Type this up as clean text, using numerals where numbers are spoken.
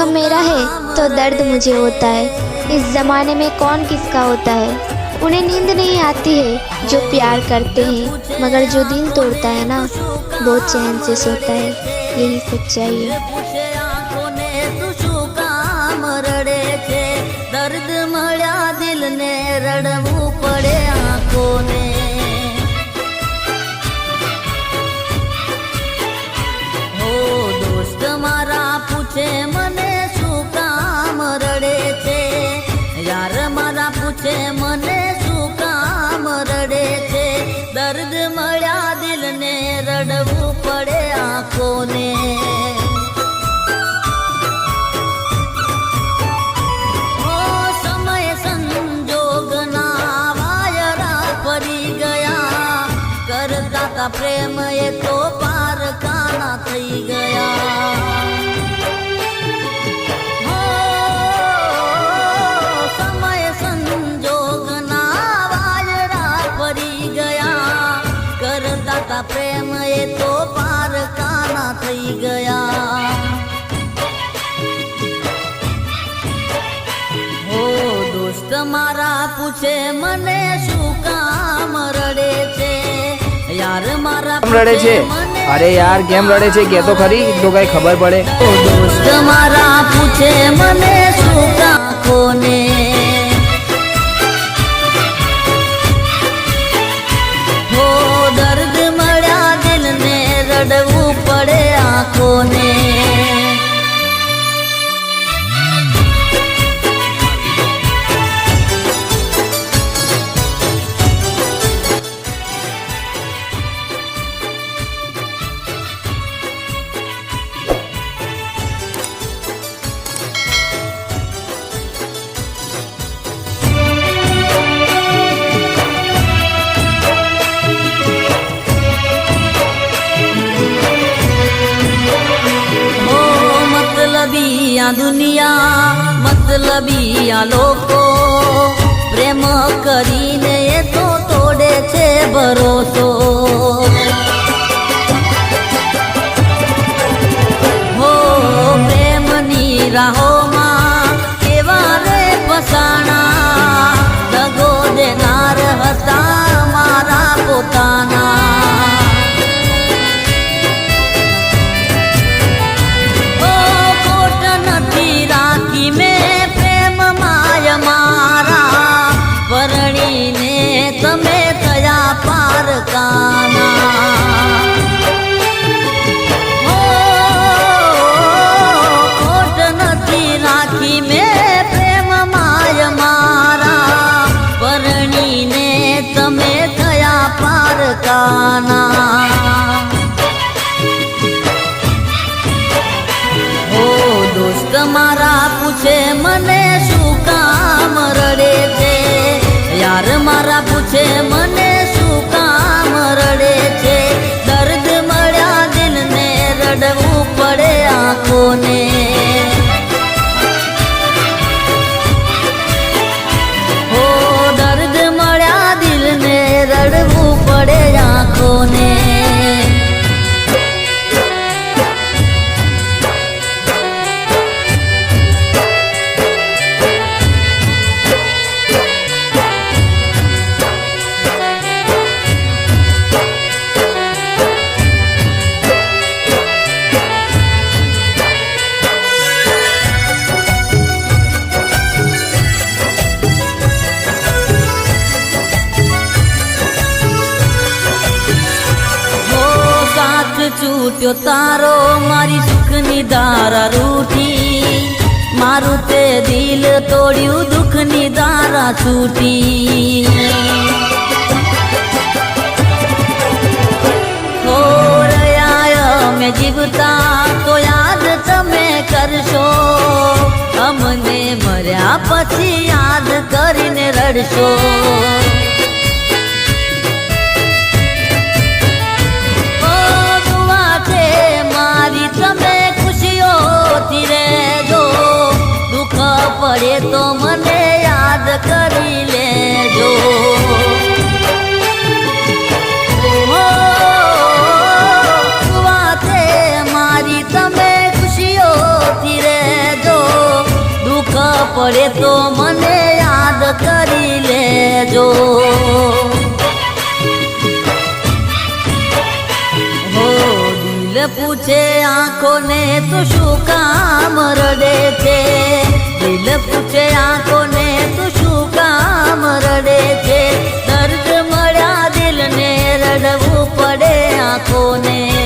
जख्म मेरा है तो दर्द मुझे होता है। इस ज़माने में कौन किसका होता है। उन्हें नींद नहीं आती है जो प्यार करते हैं, मगर जो दिल तोड़ता है ना वो चैन से सोता है। यही सच्चाई है। दर्द मळ्या दिल ने रड़वू पड़े आंखों ने। हो दोस्त मारा पूछे मने शू काम रड़े छे। यार मारा पूछे मने शू काम रड़े छे। दर्द मळ्या दिल ने रड़वू पड़े आंखों ने। प्रेम ये तो पार काना थई गया। हो समय संजोग ना वायरा पड़ी गया। करता था प्रेम ये तो पार काना थई गया। हो दोस्त मारा पूछे मने शू काम रड़े छे। यार मारा रड़े छे। अरे यार केम रड़े छे के तो खरी तो कई खबर पड़े। दोस्त मारा पूछे मने शू आंखों ने। हो दर्द मळ्या दिल ने रड़वू पड़े आंखों ने। दुनिया मतलबिया लोको प्रेम करीने ये तो तोड़े छे भरोसो। हो प्रेमनी राहोमां केवा रे फसाणा। दगो देनार हता मारा पोताना। परणी ने तमे थया पार काना। हो खोट नथी राखी में प्रेम माय मारा। परणी ने तमे थया पार काना। हो दोस्त मारा पूछे मने शू काम रड़े छे। यार मारा पूछे मने शू काम रड़े छे। दर्द मळ्या दिल ने रड़वू पड़े आंखों ने। हो दर्द मळ्या दिल ने रड़वू पड़े आंखों ने। छूट्यो तारो मारी सुखनी दारा रूठी। मारू ते दिल तोड़्यू दुखनी दारा छूटी। हो रया में जीवता तो याद तमे करशो। अमने मर्या पछी याद करीने रड़शो। मारी तमे खुशियों थी रेजो। दुख पड़े तो मने याद करी लेजो। हो मारी तमे खुशियों थी रेजो। પડે તો મને યાદ કરી લેજો. હો દિલ પૂછે આંખોને તો શું કામ રડે છે, દિલ પૂછે આંખોને તો શું કામ રડે છે. દર્દ મળ્યા દિલને રડવું પડે આંખોને.